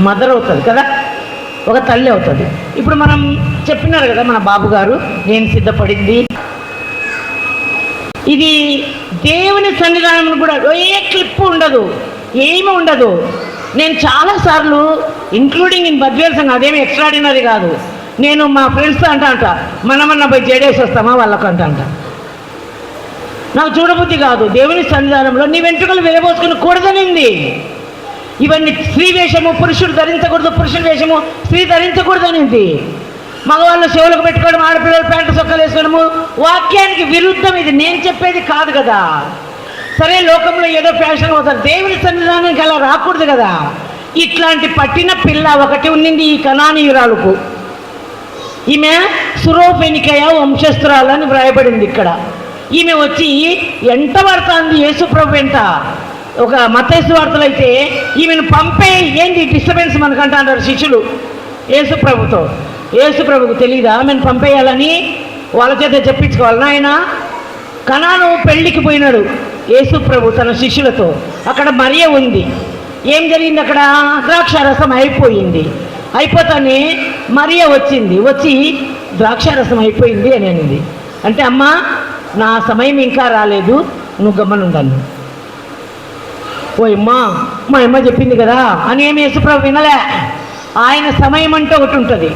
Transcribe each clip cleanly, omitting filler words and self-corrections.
Mother అవుతుంది కదా, ఒక తల్లి అవుతుంది. ఇప్పుడు మనం చెప్పినారు కదా మన బాబు గారు, నేను సిద్ధపడింది. ఇది దేవుని సన్నిధానం కూడా ఏ క్లిప్ ఉండదు, ఏమి ఉండదు. నేను చాలాసార్లు ఇంక్లూడింగ్ ఇన్ బద్వేల్ సంఘం, అదేమి ఎక్స్ట్రాడినరీ కాదు, నేను మా ఫ్రెండ్స్తో అంట మనమన్నా పోయి జేడేసి వస్తామా వాళ్ళకు అంట. నాకు చూడబుద్ధి కాదు. దేవుని సన్నిధానంలో నీ వెంట్రుకలు విరబోసుకుని కూడదనింది. ఇవన్నీ స్త్రీ వేషము పురుషుడు ధరించకూడదు, పురుషుల వేషము స్త్రీ ధరించకూడదనింది. మగవాళ్ళు చెవులకు పెట్టుకోవడం, ఆడపిల్లలు ప్యాంటు సొక్కలు వేసుకోవడము వాక్యానికి విరుద్ధం. ఇది నేను చెప్పేది కాదు కదా. సరే, లోకంలో ఏదో ఫ్యాషన్ అవుతారు, దేవుని సన్నిధానానికి అలా రాకూడదు కదా. ఇట్లాంటి పట్టిన పిల్ల ఒకటి ఉన్నింది ఈ కనానీయురాలకు. ఈమె సురోఫెనికయ వంశస్థురాలు అని వ్రాయబడింది ఇక్కడ. ఈమె వచ్చి ఎంట పడుతుంది యేసుప్రభు వెంట. ఒక మత్తయి వార్తలు అయితే ఈమెను పంపే, ఏంటి డిస్టర్బెన్స్ మనకంట అంటారు శిష్యులు యేసుప్రభుతో. యేసుప్రభుకు తెలియదా ఆమెను పంపేయాలని? వాళ్ళ చేత చెప్పించుకోవాలి. ఆయన కనాను పెళ్లికి పోయినాడు యేసుప్రభు తన శిష్యులతో. అక్కడ మరియ ఉంది. ఏం జరిగింది అక్కడ? ద్రాక్షారసం అయిపోయింది. అయిపోతానే మరియ వచ్చింది, వచ్చి ద్రాక్షారసం అయిపోయింది అని అనింది. అంటే అమ్మ, నా సమయం ఇంకా రాలేదు, నువ్వు గమ్మనుండాను. ఓ అమ్మా, మా అమ్మ చెప్పింది కదా అని ఏమి యేసుప్రభు వినలే. ఆయన సమయం అంటే ఒకటి ఉంటుంది.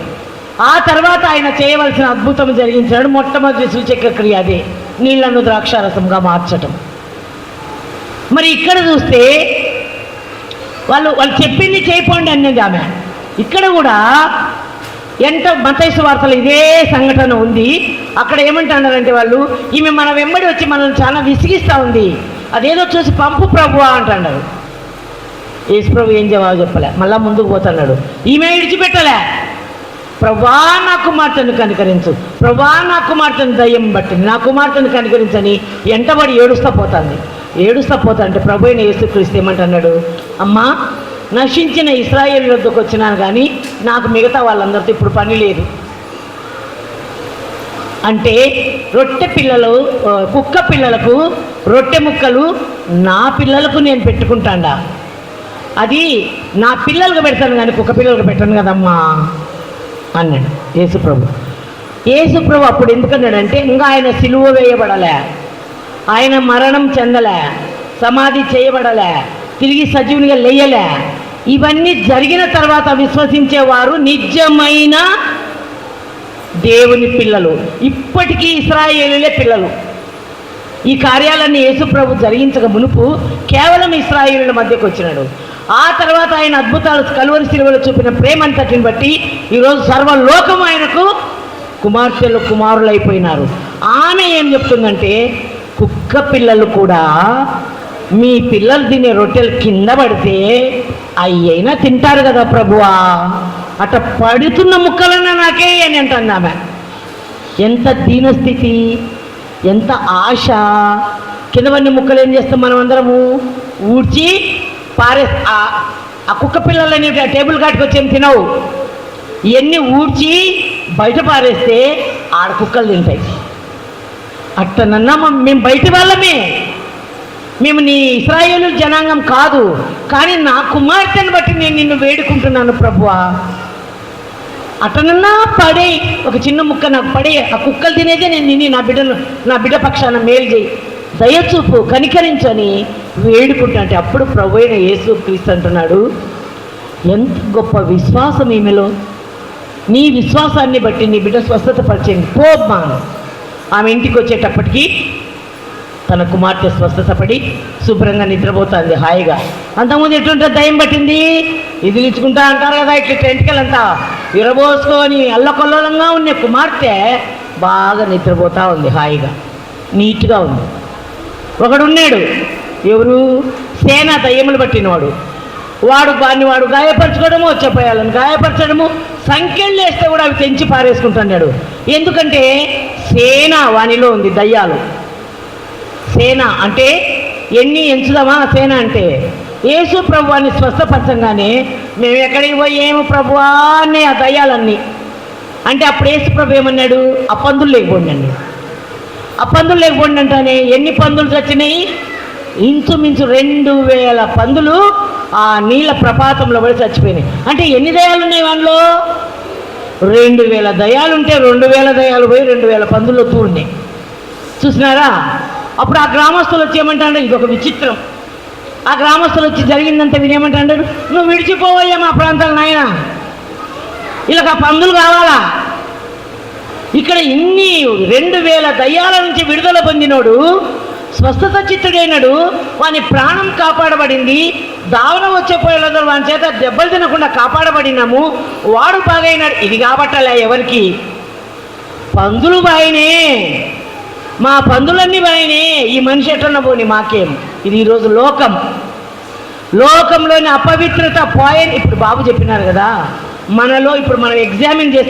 ఆ తర్వాత ఆయన చేయవలసిన అద్భుతం జరిగించాడు. మొట్టమొదటి సూచక క్రియ అదే, నీళ్లను ద్రాక్షారసంగా మార్చటం. మరి ఇక్కడ చూస్తే వాళ్ళు చెప్పింది చేయపోండి అన్నది ఆమె. ఇక్కడ కూడా ఎంత మత్తయి వార్తలు ఇదే సంఘటన ఉంది. అక్కడ ఏమంటున్నారంటే వాళ్ళు, ఈమె మన వెంబడి వచ్చి మనల్ని చాలా విసిగిస్తూ ఉంది, అదేదో చూసి పంపు ప్రభువా అంటున్నారు. యేసు ప్రభు ఏం జవాబు చెప్పలే, మళ్ళా ముందుకు పోతున్నాడు. ఈమె విడిచిపెట్టలే. ప్రభువా నా కుమార్తెను కనికరించు, ప్రభువా నా కుమార్తెను దయ్యం పట్టింది, నా కుమార్తెను కనికరించని ఎంటబడి ఏడుస్తూ పోతుంది. ఏడుస్తూ పోతా అంటే ప్రభు అయిన యేసుక్రీస్తు ఏమంటున్నాడు? అమ్మా, నశించిన ఇశ్రాయేలు వద్దకు వచ్చినాను కానీ నాకు మిగతా వాళ్ళందరితో ఇప్పుడు పని లేదు. అంటే రొట్టె పిల్లలు, కుక్క పిల్లలకు రొట్టె ముక్కలు నా పిల్లలకు నేను పెట్టుకుంటాడా? అది నా పిల్లలకు పెడతాను కానీ కుక్క పిల్లలకు పెట్టాను కదమ్మా అన్నాడు యేసుప్రభు. యేసుప్రభు అప్పుడు ఎందుకన్నాడంటే, ఇంకా ఆయన సిలువ వేయబడలే, ఆయన మరణం చెందలే, సమాధి చేయబడలే, తిరిగి సజీవునిగా లేయలే. ఇవన్నీ జరిగిన తర్వాత విశ్వసించేవారు నిజమైన దేవుని పిల్లలు, ఇప్పటికీ ఇశ్రాయేలులే పిల్లలు. ఈ కార్యాలన్నీ యేసుప్రభు జరిగించక మునుపు కేవలం ఇశ్రాయేలుల మధ్యకు వచ్చినాడు. ఆ తర్వాత ఆయన అద్భుతాలు కలువరి శిలువలో చూపిన ప్రేమంతటిని బట్టి ఈరోజు సర్వలోకం ఆయనకు కుమార్తెలు కుమారులైపోయినారు. ఆమె ఏం చెప్తుందంటే, కుక్క పిల్లలు కూడా మీ పిల్లలు తినే రొట్టెలు కింద పడితే అయ్యైనా తింటారు కదా ప్రభువా, అట్లా పడుతున్న ముక్కలన్నా నాకే అని అంటుంది ఆమె. ఎంత దీనస్థితి, ఎంత ఆశ. కిందవన్నీ ముక్కలు ఏం చేస్తాం మనం అందరము? ఊడ్చి పారే. ఆ కుక్క పిల్లలని టేబుల్ కాటుకొచ్చి ఏం తినవు, ఇవన్నీ ఊడ్చి బయట పారేస్తే ఆడ కుక్కలు తింటాయి. అట్టనన్నా మేము బయటి వాళ్ళమే, మేము నీ ఇశ్రాయేలు జనాంగం కాదు, కానీ నా కుమార్తెను బట్టి నేను నిన్ను వేడుకుంటున్నాను ప్రభువా. అటనన్నా పడే, ఒక చిన్న ముక్క నాకు పడే, ఆ కుక్కలు తినేదే నేను తిని నా బిడ్డ పక్షాన మేలు చేయి, దయచూపు, కనికరించని వేడుకుంటా. అంటే అప్పుడు ప్రభు అయిన యేసుక్రీస్తు అంటున్నాడు, ఎంత గొప్ప విశ్వాసం ఈమెలో, నీ విశ్వాసాన్ని బట్టి నీ బిడ్డ స్వస్థత పరిచయం పోమ్మా. ఆమె ఇంటికి వచ్చేటప్పటికి తన కుమార్తె స్వస్థత పడి శుభ్రంగా నిద్రపోతుంది హాయిగా. అంతకుముందు ఎట్లుంటుంది? దయ్యం పట్టింది, ఇదిలించుకుంటా అంటారు కదా, ఇట్లా టెంట్కెళ్ళంతా విరబోసుకొని అల్లకొల్లంగా ఉన్న కుమార్తె బాగా నిద్రపోతూ ఉంది, హాయిగా నీట్గా ఉంది. ఒకడున్నాడు, ఎవరు? సేన దయ్యములు పట్టినవాడు. వాడు గాయపరచుకోవడము, వచ్చేపోయాలని గాయపరచడము, సంఖ్యలు వేస్తే కూడా అవి తెంచి పారేసుకుంటున్నాడు. ఎందుకంటే సేన వానిలో ఉంది, దయ్యాలు. సేన అంటే ఎన్ని ఎంచుదామా? సేన అంటే యేసు ప్రభువాన్ని స్వస్థపరచంగానే మేము ఎక్కడికి పోయేమో ప్రభువా అనే ఆ దయ్యాలన్నీ. అంటే అప్పుడు యేసు ప్రభు ఏమన్నాడు? ఆ పందులు లేకపోండి అండి. ఆ పందులు లేకపోండి అంటానే ఎన్ని పందులు చచ్చినాయి? ఇంచుమించు 2000 పందులు ఆ నీళ్ళ ప్రపాతంలో పడి చచ్చిపోయినాయి. అంటే ఎన్ని దయాలు ఉన్నాయి వాళ్ళలో? 2000 దయాలు ఉంటే 2000 దయాలు పోయి 2000 పందుల్లో తూడినాయి. చూసినారా? అప్పుడు ఆ గ్రామస్తులు వచ్చి ఏమంటాడు, ఇది ఒక విచిత్రం. ఆ గ్రామస్తులు వచ్చి జరిగిందంటే వినేమంటాడు, నువ్వు విడిచిపోవయ్యా మా ప్రాంతాలు నాయన, ఇలా ఆ పందులు కావాలా? ఇక్కడ ఇన్ని 2000 దయ్యాల నుంచి విడుదల పొందినోడు, స్వస్థత చిత్తుడైనడు, వాని ప్రాణం కాపాడబడింది. దావన వచ్చేపోయేలో వాని చేత దెబ్బలు తినకుండా కాపాడబడినాము, వాడు బాగైనాడు. ఇది కాబట్టలే ఎవరికి? పందులు బాయినే, మా పందులన్నీ బాయినే, ఈ మనిషి ఎట్లన్నా పోని మాకేం. ఇది ఈరోజు లోకంలోని అపవిత్రత పోయని. ఇప్పుడు బాబు చెప్పినారు కదా, మనలో ఇప్పుడు మనం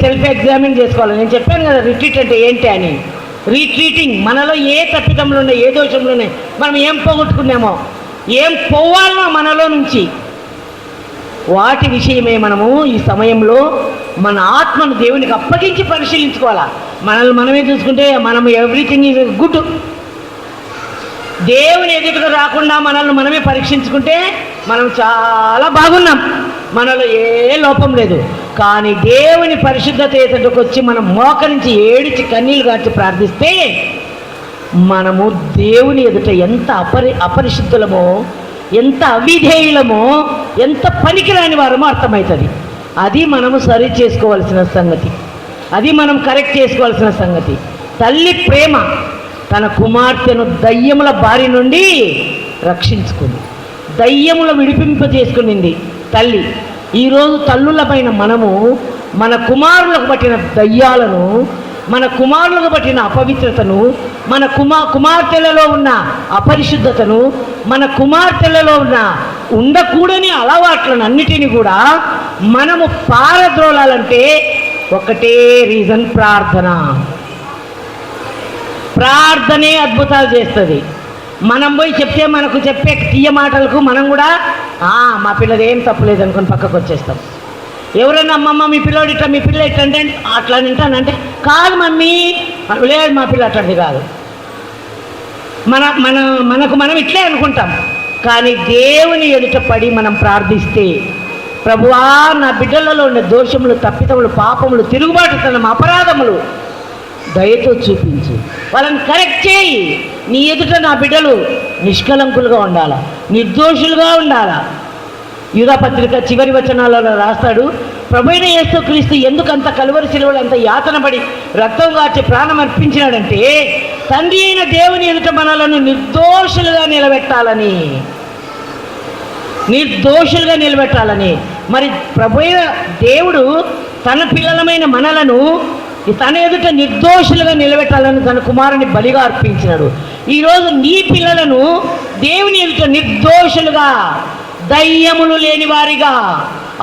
సెల్ఫ్ ఎగ్జామిన్ చేసుకోవాలి. నేను చెప్పాను కదా రిట్రీట్ అంటే ఏంటి అని. రీట్రీటింగ్, మనలో ఏ తప్పిదములు ఉన్నాయి, ఏ దోషంలో ఉన్నాయి, మనం ఏం పోగొట్టుకున్నామో, ఏం పోవాలనో మనలో నుంచి, వాటి విషయమే మనము ఈ సమయంలో మన ఆత్మను దేవునికి అప్పగించి పరిశీలించుకోవాలా. మనల్ని మనమే చూసుకుంటే మనం ఎవ్రీథింగ్ ఈజ్ గుడ్. దేవుని ఎదుటకు రాకుండా మనల్ని మనమే పరీక్షించుకుంటే మనం చాలా బాగున్నాం, మనలో ఏ లోపం లేదు. కానీ దేవుని పరిశుద్ధత ఎదుటకు వచ్చి మనం మోకరించి ఏడిచి కన్నీళ్ళు గార్చి ప్రార్థిస్తే మనము దేవుని ఎదుట ఎంత అపరిశుద్ధులమో, ఎంత అవిధేయులమో, ఎంత పనికిరాని వారమో అర్థమవుతుంది. అది మనము సరి చేసుకోవాల్సిన సంగతి, అది మనం కరెక్ట్ చేసుకోవాల్సిన సంగతి. తల్లి ప్రేమ తన కుమార్తెను దయ్యముల బారి నుండి రక్షించుకుంది, దయ్యముల విడిపింపజేసుకునింది తల్లి. ఈరోజు తల్లులపైన మనము మన కుమారులకు పట్టిన దయ్యాలను, మన కుమారులకు పట్టిన అపవిత్రతను, మన కుమార్తెలలో ఉన్న అపరిశుద్ధతను, మన కుమార్తెలలో ఉన్న ఉండకూడని అలవాట్లను అన్నిటినీ కూడా మనము పారద్రోలాలంటే ఒకటే రీజన్, ప్రార్థనే అద్భుతాలు చేస్తుంది. మనం పోయి చెప్తే మనకు చెప్పే తీయ మాటలకు మనం కూడా మా పిల్లది ఏం తప్పులేదు అనుకుని పక్కకు వచ్చేస్తాం. ఎవరైనా అమ్మమ్మ మీ పిల్లోడు ఇట్లా, మీ పిల్ల ఇట్లా అంటే అట్లా వింటానంటే కాదు మమ్మీ, లేదు మా పిల్ల అట్లాంటిది కాదు. మనకు మనం ఇట్లే అనుకుంటాం. కానీ దేవుని ఎదుట పడి మనం ప్రార్థిస్తే, ప్రభువా నా బిడ్డలలో ఉన్న దోషములు, తప్పిదములు, పాపములు, తిరుగుబాటుతనం, అపరాధములు దయతో చూపించు, వాళ్ళని కరెక్ట్ చేయి. నీ ఎదుట నా బిడ్డలు నిష్కలంకులుగా ఉండాలా, నిర్దోషులుగా ఉండాలా. యూదా పత్రిక చివరి వచనాలలో రాస్తాడు, ప్రభువైన యేసుక్రీస్తు ఎందుకంత కలువరి శిలువలో అంత యాతన పడి రక్తం గార్చి ప్రాణం అర్పించినాడంటే తండ్రి అయిన దేవుని ఎదుట మనలను నిర్దోషులుగా నిలబెట్టాలని. మరి ప్రభువైన దేవుడు తన పిల్లలమైన మనలను తన ఎదుట నిర్దోషులుగా నిలబెట్టాలని తన కుమారుని బలిగా అర్పించినాడు. ఈరోజు నీ పిల్లలను దేవుని ఎదుట నిర్దోషులుగా, దయ్యములు లేని వారిగా,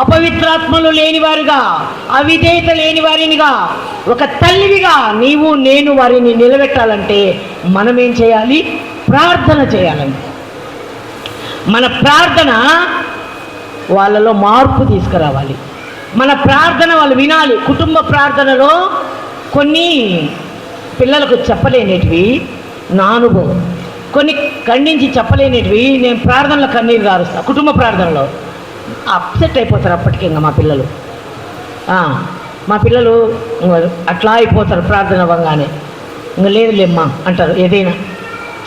అపవిత్రాత్మలు లేని వారిగా, అవిధేయత లేని వారినిగా, ఒక తల్లివిగా నీవు నేను వారిని నిలబెట్టాలంటే మనమేం చేయాలి? ప్రార్థన చేయాలండి. మన ప్రార్థన వాళ్ళలో మార్పు తీసుకురావాలి. మన ప్రార్థన వాళ్ళు వినాలి. కుటుంబ ప్రార్థనలో కొన్ని పిల్లలకు చెప్పలేనిటివి నా అనుభవం, కొన్ని ఖండించి చెప్పలేనిటివి నేను ప్రార్థనలో కన్నీరు గారుస్తా. కుటుంబ ప్రార్థనలో అప్సెట్ అయిపోతారు అప్పటికి. ఇంకా మా పిల్లలు అట్లా అయిపోతారు ప్రార్థన అవ్వగానే. ఇంకా లేదులేమ్మా అంటారు. ఏదైనా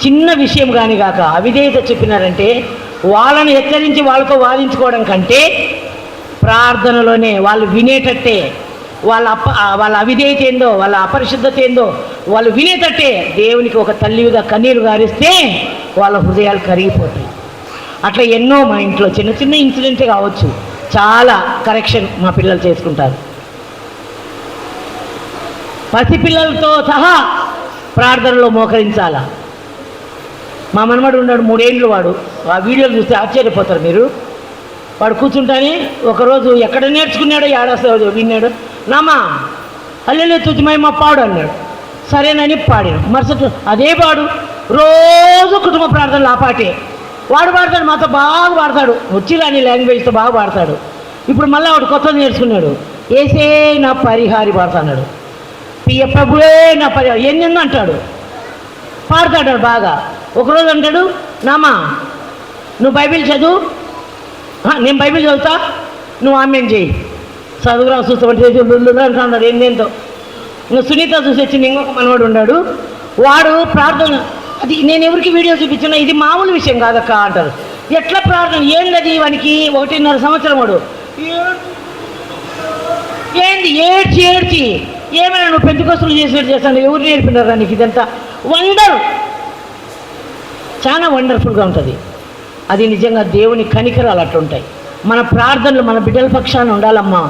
చిన్న విషయం కానీ కాక అవిధేయత చెప్పినారంటే వాళ్ళని హెచ్చరించి వాళ్ళతో వాదించుకోవడం కంటే ప్రార్థనలోనే వాళ్ళు వినేటట్టే, వాళ్ళ అవిధేయత ఏందో, వాళ్ళ అపరిశుద్ధత ఏందో వాళ్ళు వినేటట్టే దేవునికి ఒక తల్లిగా కన్నీరు గారిస్తే వాళ్ళ హృదయాలు కరిగిపోతాయి. అట్లా ఎన్నో మా ఇంట్లో చిన్న చిన్న ఇన్సిడెంటే కావచ్చు, చాలా కరెక్షన్ మా పిల్లలు చేసుకుంటారు. పసిపిల్లలతో సహా ప్రార్థనలో మోకరించాలా. మా మనమడు ఉన్నాడు, 3 ఏళ్ళు వాడు. ఆ వీడియోలు చూస్తే ఆశ్చర్యపోతారు మీరు. వాడు కూర్చుంటానే ఒకరోజు ఎక్కడ నేర్చుకున్నాడో ఏడాది విన్నాడు. నామా అల్లెలే తుచిమై మా పాడు అన్నాడు. సరేనని పాడాను. మరుసటి అదే పాడు రోజు కుటుంబ ప్రార్థనలు ఆ పాటే వాడు పాడతాడు. మాతో బాగా పాడతాడు, వచ్చి రాని లాంగ్వేజ్తో బాగా పాడతాడు. ఇప్పుడు మళ్ళీ వాడు కొత్తది నేర్చుకున్నాడు. ఏసే నా పరిహారి పాడుతున్నాడు, పియ ప్రభువే నా పరిహారి ఎన్ని అంటాడు, పాడతాడు బాగా. ఒకరోజు అంటాడు, నామా నువ్వు బైబిల్ చదువు, నేను బైబిల్ చదువుతా, నువ్వు ఆమెన్ చేయి, చదువురా చూస్తామంటే అంటున్నాడు ఏందేంతో. ఇంకా సునీత చూసి వచ్చింది, ఇంకొక మనవాడు ఉన్నాడు, వాడు ప్రార్థన, అది నేను ఎవరికి వీడియో చూపించినా ఇది మామూలు విషయం కాదక్క అంటారు. ఎట్లా ప్రార్థన ఏంది వానికి 1.5 సంవత్సరం వాడు ఏంది ఏడ్చి ఏడ్చి ఏమైనా నువ్వు పెంచుకోసలు చేసినట్టు చేస్తాను, ఎవరు నేర్పినారా నీకు ఇదంతా? వండర్, చాలా వండర్ఫుల్గా ఉంటుంది. అది నిజంగా దేవుని కనికరాలు అట్లుంటాయి. మన ప్రార్థనలు మన బిడ్డల పక్షాన ఉండాలమ్మా.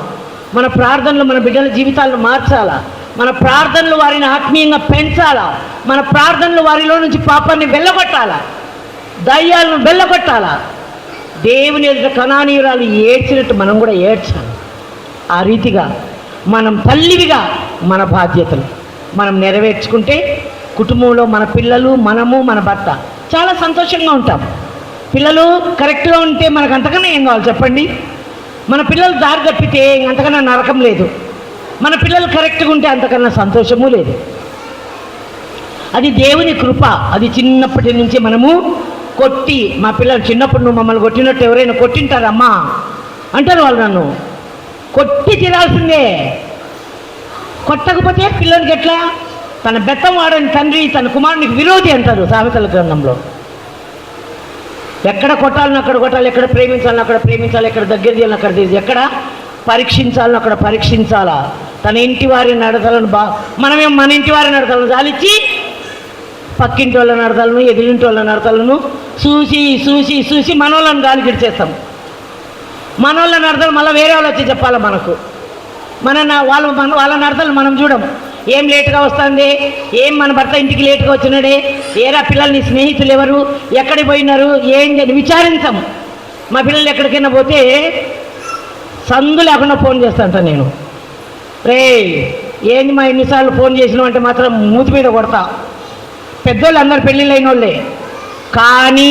మన ప్రార్థనలు మన బిడ్డల జీవితాలను మార్చాలా. మన ప్రార్థనలు వారిని ఆత్మీయంగా పెంచాలా. మన ప్రార్థనలు వారిలో నుంచి పాపాన్ని వెళ్ళగొట్టాలా, దయ్యాలను వెళ్ళగొట్టాలా. దేవుని ఎదుట కనానీయురాలు ఏడ్చినట్టు మనం కూడా ఏడ్చాలి. ఆ రీతిగా మనం తల్లివిగా మన బాధ్యతలు మనం నెరవేర్చుకుంటే కుటుంబంలో మన పిల్లలు, మనము, మన భర్త చాలా సంతోషంగా ఉంటాం. పిల్లలు కరెక్ట్గా ఉంటే మనకు అంతకన్నా ఏం కావాలి చెప్పండి? మన పిల్లలు దారి తప్పితే అంతకన్నా నరకం లేదు. మన పిల్లలు కరెక్ట్గా ఉంటే అంతకన్నా సంతోషము లేదు. అది దేవుని కృప. అది చిన్నప్పటి నుంచి మనము కొట్టి, మా పిల్లలు చిన్నప్పుడు నువ్వు మమ్మల్ని కొట్టినట్టు ఎవరైనా కొట్టింటారమ్మా అంటారు వాళ్ళు, నన్ను కొట్టి తీరాల్సిందే. కొట్టకపోతే పిల్లలకి ఎట్లా? తన బెత్తం వాడని తండ్రి తన కుమారునికి విరోధి అంటారు సామెతల గ్రంథంలో. ఎక్కడ కొట్టాలని అక్కడ కొట్టాలి, ఎక్కడ ప్రేమించాలని అక్కడ ప్రేమించాలి, ఎక్కడ దగ్గర చేయాలని అక్కడ తీసి, ఎక్కడ పరీక్షించాలని అక్కడ పరీక్షించాలా. తన ఇంటి వారి నడతలను మనమేం మన ఇంటి వారి నడతలను జాలిచ్చి పక్కింటి వాళ్ళ నడతలను, ఎదురింటి వాళ్ళ నడతలను చూసి చూసి చూసి మనోళ్ళని గాలికి ఇచ్చేస్తాం. మనోళ్ళ నడతలు మళ్ళీ వేరే వాళ్ళు వచ్చి చెప్పాలి మనకు. వాళ్ళ నడతలు మనం చూడం. ఏం లేటుగా వస్తుంది, ఏం మన భర్త ఇంటికి లేటుగా వచ్చినాడే, ఏరా పిల్లల్ని స్నేహితులు ఎవరు, ఎక్కడికి పోయినారు, ఏంటి అని విచారించాం. మా పిల్లలు ఎక్కడికైనా పోతే సందు లేకుండా ఫోన్ చేస్తాంట నేను. రే ఏంది మా ఎన్నిసార్లు ఫోన్ చేసినావు అంటే మాత్రం మూతి మీద కొడతా. పెద్దోళ్ళు అందరు పెళ్ళిళ్ళు అయిన వాళ్ళే, కానీ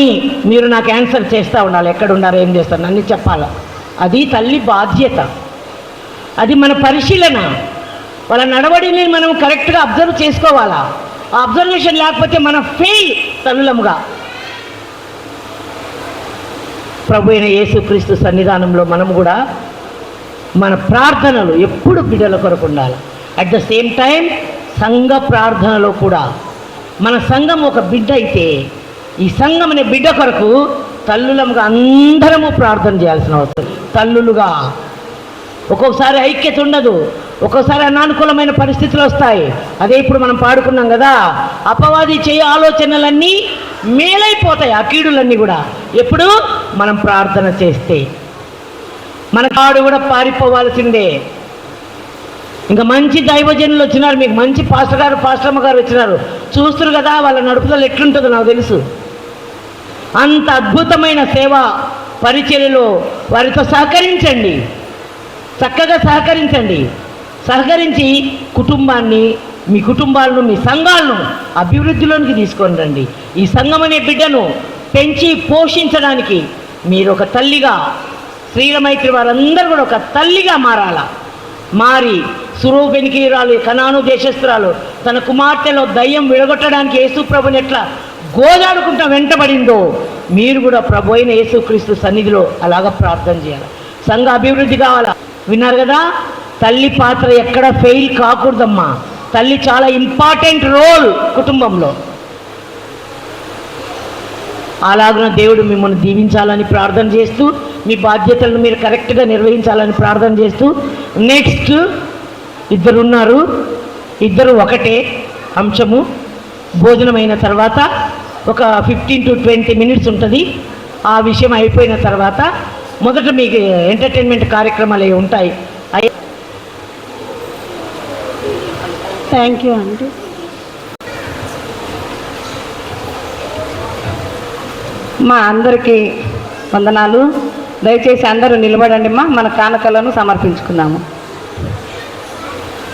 మీరు నాకు ఆన్సర్ చేస్తూ ఉండాలి. ఎక్కడ ఉన్నారు, ఏం చేస్తారు, అన్నీ చెప్పాలి. అది తల్లి బాధ్యత, అది మన పరిశీలన. వాళ్ళ నడవడిని మనం కరెక్ట్గా అబ్జర్వ్ చేసుకోవాలా. ఆ అబ్జర్వేషన్ లేకపోతే మనం ఫెయిల్ తల్లులముగా. ప్రభు అయిన యేసుక్రీస్తు సన్నిధానంలో మనం కూడా మన ప్రార్థనలు ఎప్పుడు బిడ్డల కొరకు ఉండాలి. అట్ ద సేమ్ టైం సంఘ ప్రార్థనలో కూడా మన సంఘం ఒక బిడ్డ అయితే ఈ సంఘం అనే బిడ్డ కొరకు తల్లులముగా అందరము ప్రార్థన చేయాల్సిన అవసరం. తల్లులుగా ఒక్కొక్కసారి ఐక్యత ఉండదు, ఒక్కోసారి అనానుకూలమైన పరిస్థితులు వస్తాయి. అదే ఇప్పుడు మనం పాడుకున్నాం కదా, అపవాది చేయ ఆలోచనలన్నీ మేలైపోతాయి, ఆ కీడులన్నీ కూడా ఎప్పుడు మనం ప్రార్థన చేస్తే. మన కాడు కూడా పారిపోవాల్సిందే. ఇంకా మంచి దైవజనులు వచ్చినారు, మీకు మంచి పాస్టర్ గారు పాస్టర్మ్మ గారు వచ్చినారు, చూస్తున్నారు కదా వాళ్ళ నడుపుదల ఎట్లుంటుందో నాకు తెలుసు. అంత అద్భుతమైన సేవ పరిచర్యలో వారితో సహకరించండి, చక్కగా సహకరించండి. సహకరించి కుటుంబాన్ని, మీ కుటుంబాలను, మీ సంఘాలను అభివృద్ధిలోనికి తీసుకొని రండి. ఈ సంఘం అనే బిడ్డను పెంచి పోషించడానికి మీరు ఒక తల్లిగా, శ్రీలమైత్రి వారందరూ కూడా ఒక తల్లిగా మారాలా. మారి సురూపెనికిరాలు కనాను దేశస్తురాలు తన కుమార్తెలో దయ్యం విడగొట్టడానికి యేసుప్రభుని ఎట్లా గోజాడుకుంటా వెంటబడిందో మీరు కూడా ప్రభు అయిన యేసుక్రీస్తు సన్నిధిలో అలాగా ప్రార్థన చేయాలి. సంఘ అభివృద్ధి కావాలా. విన్నారు కదా, తల్లి పాత్ర ఎక్కడ ఫెయిల్ కాకూడదమ్మా. తల్లి చాలా ఇంపార్టెంట్ రోల్ కుటుంబంలో. అలాగున దేవుడు మిమ్మల్ని దీవించాలని ప్రార్థన చేస్తూ, మీ బాధ్యతలను మీరు కరెక్ట్గా నిర్వహించాలని ప్రార్థన చేస్తూ, నెక్స్ట్ ఇద్దరు ఉన్నారు, ఇద్దరు ఒకటే అంశము. భోజనమైన తర్వాత ఒక 15 to 20 minutes ఉంటుంది. ఆ విషయం అయిపోయిన తర్వాత మొదట మీకు ఎంటర్టైన్మెంట్ కార్యక్రమాలు అవి ఉంటాయి. థ్యాంక్ యూ అండి. మా అందరికీ వందనాలు. దయచేసి అందరూ నిలబడండి. మన కానుకలను సమర్పించుకుందాము.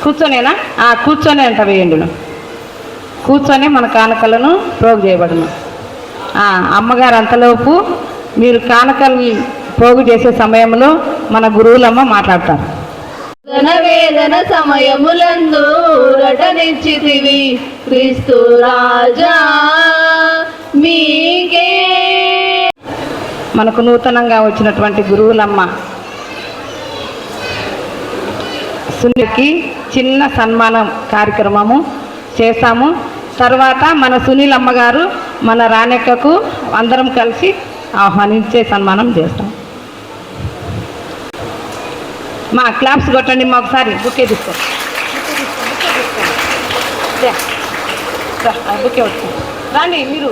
కూర్చొనేనా? కూర్చొని అంట వేయండి. కూర్చొని మన కానుకలను ప్రోగు చేయబడును. అమ్మగారు అంతలోపు మీరు కానుకలు ప్రోగు చేసే సమయంలో మన గురువులమ్మ మాట్లాడతారు. వేదన సమయములందు రటనిచ్చితివి క్రీస్తు రాజా మీకే. మనకు నూతనంగా వచ్చినటువంటి గురువులమ్మ సునీల్కి చిన్న సన్మానం కార్యక్రమము చేస్తాము. తర్వాత మన సునీల్ అమ్మగారు మన రాణెక్కకు అందరం కలిసి ఆహ్వానించే సన్మానం చేస్తాం. మా క్లాప్స్ కొట్టండి. మా ఒకసారి బుకే తీసుకో, బుకే వచ్చి రండి మీరు.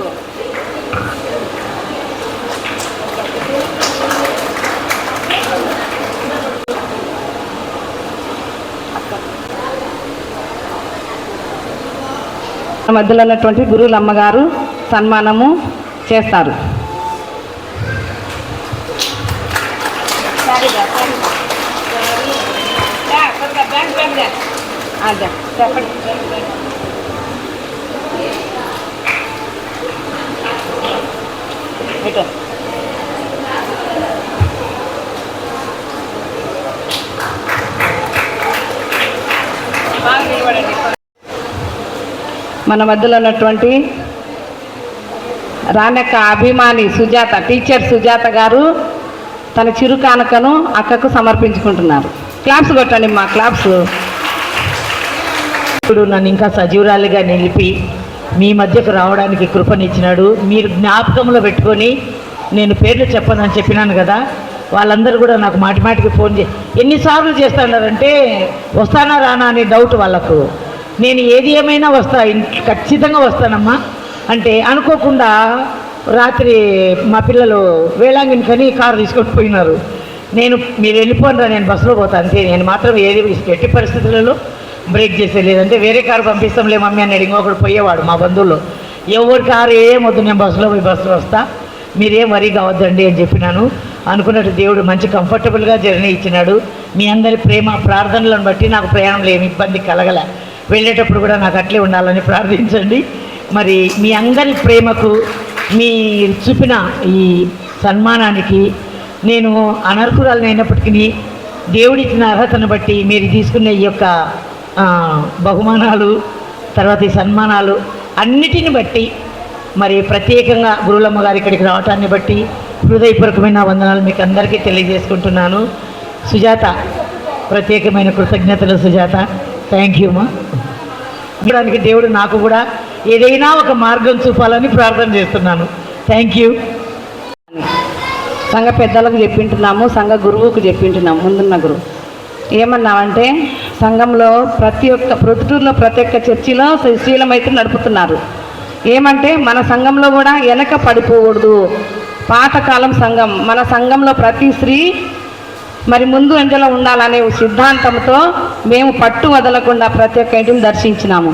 మధ్యలో ఉన్నటువంటి గురువుల అమ్మగారు సన్మానము చేస్తారు. మన మధ్యలో ఉన్నటువంటి రాణెక్క అభిమాని సుజాత, టీచర్ సుజాత గారు తన చిరు కానుకను అక్కకు సమర్పించుకుంటున్నారు. క్లాప్స్ కొట్టండి మా క్లాప్స్. ఇప్పుడు నన్ను ఇంకా సజీవురాలిగా నిలిపి మీ మధ్యకు రావడానికి కృపనిచ్చినాడు. మీరు జ్ఞాపకంలో పెట్టుకొని, నేను పేర్లు చెప్పనని చెప్పినాను కదా, వాళ్ళందరూ కూడా నాకు మాటిమాటికి ఫోన్ ఎన్నిసార్లు చేస్తున్నారంటే వస్తానా రానా అనే డౌట్ వాళ్ళకు. నేను ఏది ఏమైనా వస్తా, ఖచ్చితంగా వస్తానమ్మా అంటే అనుకోకుండా రాత్రి మా పిల్లలు వేళాంగిని కని కారు తీసుకొని పోయినారు. మీరు వెళ్ళిపోండి, నేను బస్సులో పోతాను అంతే. నేను మాత్రం ఏది ఎట్టి పరిస్థితులలో బ్రేక్ చేసేలేదంటే వేరే కారు పంపిస్తాంలే మమ్మీ అన్నాడు. ఇంకొకడు పోయేవాడు మా బంధువుల్లో. ఎవరి కారు ఏమొద్దు, నేను బస్సులో పోయి బస్సులో వస్తా, మీరేం వరీ కావద్దండి అని చెప్పినాను. అనుకున్నట్టు దేవుడు మంచి కంఫర్టబుల్గా జర్నీ ఇచ్చినాడు. మీ అందరి ప్రేమ ప్రార్థనలను బట్టి నాకు ప్రయాణంలో ఏమి ఇబ్బంది కలగలే. వెళ్ళేటప్పుడు కూడా నాకు అట్లే ఉండాలని ప్రార్థించండి. మరి మీ అందరి ప్రేమకు, మీ చూపిన ఈ సన్మానానికి నేను అనర్హురాలని అయినప్పటికీ దేవుడిచ్చిన అర్హతను బట్టి మీరు తీసుకునే ఈ యొక్క బహుమానాలు, తర్వాత ఈ సన్మానాలు అన్నిటిని బట్టి, మరి ప్రత్యేకంగా గురువులమ్మ గారు ఇక్కడికి రావటాన్ని బట్టి హృదయపూర్వకమైన వందనాలు మీకు అందరికీ తెలియజేసుకుంటున్నాను. సుజాత, ప్రత్యేకమైన కృతజ్ఞతలు సుజాత. థ్యాంక్ యూ మా. దానికి దేవుడు నాకు కూడా ఏదైనా ఒక మార్గం చూపాలని ప్రార్థన చేస్తున్నాను. Thank you. సంఘ పెద్దలకు చెప్పింటున్నాము, సంఘ గురువుకు చెప్పింటున్నాము. ముందున్న గురువు ఏమన్నామంటే, సంఘంలో ప్రొద్దుటూరులో ప్రతి ఒక్క చర్చిలో శ్రీలమైతే నడుపుతున్నారు. ఏమంటే మన సంఘంలో కూడా వెనక పడిపోకూడదు. పాతకాలం సంఘం, మన సంఘంలో ప్రతి స్త్రీ మరి ముందు అంజలో ఉండాలనే సిద్ధాంతంతో మేము పట్టు వదలకుండా ప్రతి ఒక్క ఇంటిని దర్శించినాము.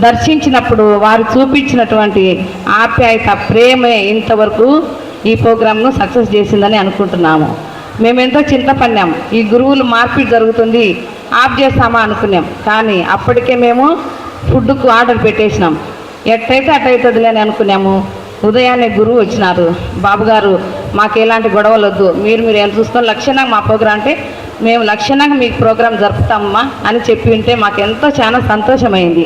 దర్శించినప్పుడు వారు చూపించినటువంటి ఆప్యాయత, ప్రేమే ఇంతవరకు ఈ ప్రోగ్రామ్ను సక్సెస్ చేసిందని అనుకుంటున్నాము. మేమెంతో చింతపడినాం, ఈ గురువులు మార్పిడి జరుగుతుంది ఆఫ్ చేస్తామా అనుకున్నాం. కానీ అప్పటికే మేము ఫుడ్కు ఆర్డర్ పెట్టేసినాం. ఎట్టయితే అట్టయితుందిలే అని అనుకున్నాము. ఉదయాన్నే గురువు వచ్చినారు. బాబుగారు, మాకు ఎలాంటి గొడవలు వద్దు, మీరు ఏం చూసుకొని లక్షణంగా మా ప్రోగ్రాం అంటే మేము లక్షణంగా మీకు ప్రోగ్రాం జరుపుతామమ్మా అని చెప్పి ఉంటే మాకు ఎంతో చాలా సంతోషమైంది.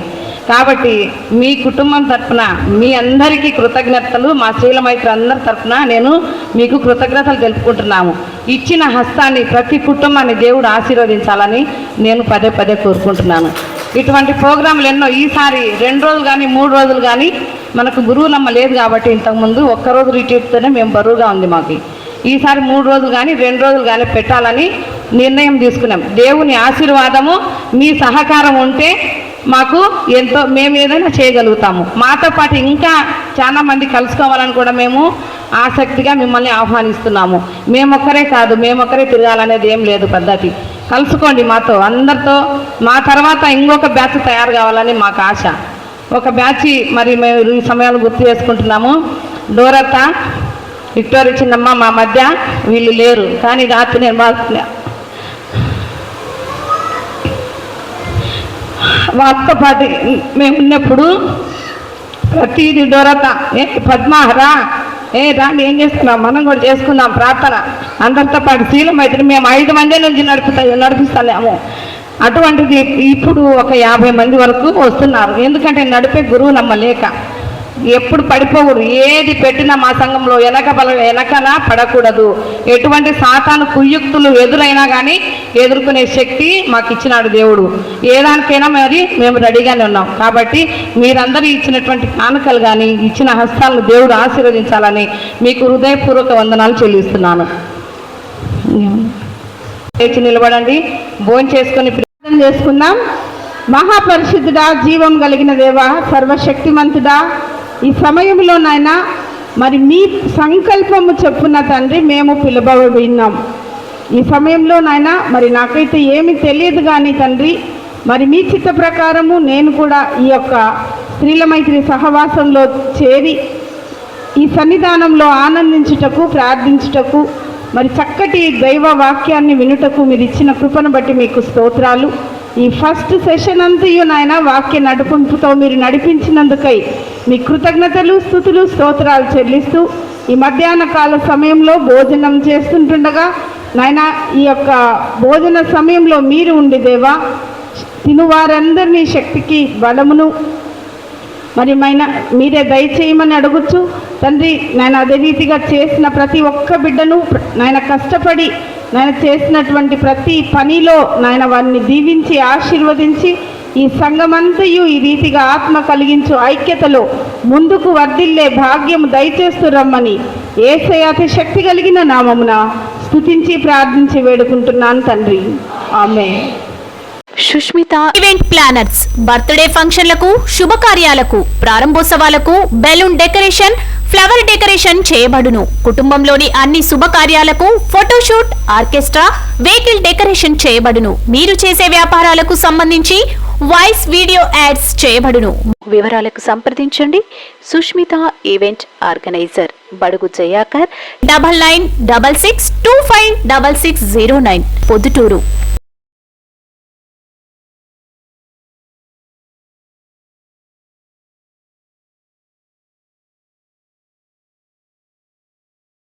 కాబట్టి మీ కుటుంబం తరఫున మీ అందరికీ కృతజ్ఞతలు, మా శ్రీలమైత్రి అందరి తరఫున నేను మీకు కృతజ్ఞతలు తెలుపుకుంటున్నాము. ఇచ్చిన హస్తాన్ని ప్రతి కుటుంబాన్ని దేవుడు ఆశీర్వదించాలని నేను పదే పదే కోరుకుంటున్నాను. ఇటువంటి ప్రోగ్రాంలు ఎన్నో, ఈసారి 2 రోజులు కానీ 3 రోజులు కానీ మనకు గురువులమ్మ లేదు కాబట్టి ఇంతకుముందు ఒక్కరోజు రిట్రీట్తోనే మేము బరువుగా ఉంది మాకు. ఈసారి 3 రోజులు కానీ 2 రోజులు కానీ పెట్టాలని నిర్ణయం తీసుకున్నాం. దేవుని ఆశీర్వాదము, మీ సహకారం ఉంటే మాకు ఎంతో మేము ఏదైనా చేయగలుగుతాము. మాతో పాటు ఇంకా చాలా మంది కలుసుకోవాలని కూడా మేము ఆసక్తిగా మిమ్మల్ని ఆహ్వానిస్తున్నాము. మేమొక్కరే కాదు, మేమొక్కరే తిరగాలనేది ఏం లేదు పద్ధతి. కలుసుకోండి మాతో, అందరితో. మా తర్వాత ఇంకొక బ్యాచ్ తయారు కావాలని మాకు ఆశ. ఒక బ్యాచ్ మరి మేము ఈ సమయాలు గుర్తు చేసుకుంటున్నాము. డోరత, విక్టోరియా చిన్నమ్మ మా మధ్య వీళ్ళు లేరు, కానీ రాత్రి నేను బాగున్నా వాళ్ళతో పాటు మేము ఉన్నప్పుడు ప్రతిదీ డోరత, పద్మాహరా రాండి ఏం చేస్తున్నాం, మనం కూడా చేసుకుందాం ప్రార్థన. అందరితో పాటు శీలమైతే మేము 5 మంది నుంచి నడిపిస్తాము. అటువంటిది ఇప్పుడు ఒక 50 మంది వరకు వస్తున్నారు. ఎందుకంటే నడిపే గురువు నమ్మలేక ఎప్పుడు పడిపోకూడదు. ఏది పెట్టినా మా సంఘంలో వెనకన పడకూడదు. ఎటువంటి సాతాను కుయుక్తులు ఎదురైనా కానీ ఎదుర్కొనే శక్తి మాకు ఇచ్చినాడు దేవుడు. ఏదానికైనా మరి మేము రెడీగానే ఉన్నాం. కాబట్టి మీరందరూ ఇచ్చినటువంటి కానుకలు కానీ ఇచ్చిన హస్తాలను దేవుడు ఆశీర్వదించాలని మీకు హృదయపూర్వక వందనాలు చెల్లిస్తున్నాను. లేచి నిలబడండి, భోజనం చేసుకొని ప్రార్థన చేసుకుందాం. మహాపరిశుద్ధుడా, జీవం కలిగిన దేవ, సర్వశక్తిమంతుడా, ఈ సమయంలో నాయన మరి మీ సంకల్పము చెప్పున తండ్రి మేము పిలువబడినాం. ఈ సమయంలో నాయన మరి నాకైతే ఏమీ తెలియదు కానీ తండ్రి మరి మీ చిత్త ప్రకారము నేను కూడా ఈ యొక్క స్త్రీల మైత్రి సహవాసంలో చేరి ఈ సన్నిధానంలో ఆనందించుటకు, ప్రార్థించుటకు, మరి చక్కటి దైవ వాక్యాన్ని వినుటకు మీరు ఇచ్చిన కృపను బట్టి మీకు స్తోత్రాలు. ఈ ఫస్ట్ సెషన్ అంతయు నాయన వాక్య నడిపింపుతో మీరు నడిపించినందుకై మీ కృతజ్ఞతలు, స్తుతులు, స్తోత్రాలు చెల్లిస్తూ ఈ మధ్యాహ్న కాల సమయంలో భోజనం చేస్తుంటుండగా నాయన ఈ యొక్క భోజన సమయంలో మీరు ఉండి దేవా తినువారందరినీ శక్తికి బలమును మరి మీరే దయచేయమని అడుగుచు తండ్రి నాయన అదే రీతిగా చేసిన ప్రతి ఒక్క బిడ్డను నాయన కష్టపడి నాయన చేసినటువంటి ప్రతి పనిలో నాయన వారిని దీవించి ఆశీర్వదించి ఈ సంఘమంతయు ఈ రీతిగా ఆత్మ కలిగించు ఐక్యతలో ముందుకు వర్ధిల్లే భాగ్యము దయచేస్తూ రమ్మని యేసయ్య అతి శక్తి కలిగిన నామమున స్తుతించి ప్రార్థించి వేడుకుంటున్నాను తండ్రి, ఆమేన్. సుష్మిత ఈవెంట్ ప్లానర్స్ బర్త్డే ఫంక్షన్లకు, శుభకార్యాలకు, ప్రారంభోత్సవాలకు బెలూన్ డెకరేషన్, ఫ్లవర్ డెకరేషన్ చేయబడును. కుటుంబంలోని అన్ని శుభకార్యాలకు ఫోటోషూట్, ఆర్కెస్ట్రా, వెహికల్ డెకరేషన్ చేయబడును. మీరు చేసే వ్యాపారాలకు సంబంధించి వాయిస్, వీడియో యాడ్స్ చేయబడును. వివరాలకు సంప్రదించండి. సుష్మిత ఈవెంట్ ఆర్గనైజర్, బడుగు జయాకర్, 9966256609, పొద్దుటూరు.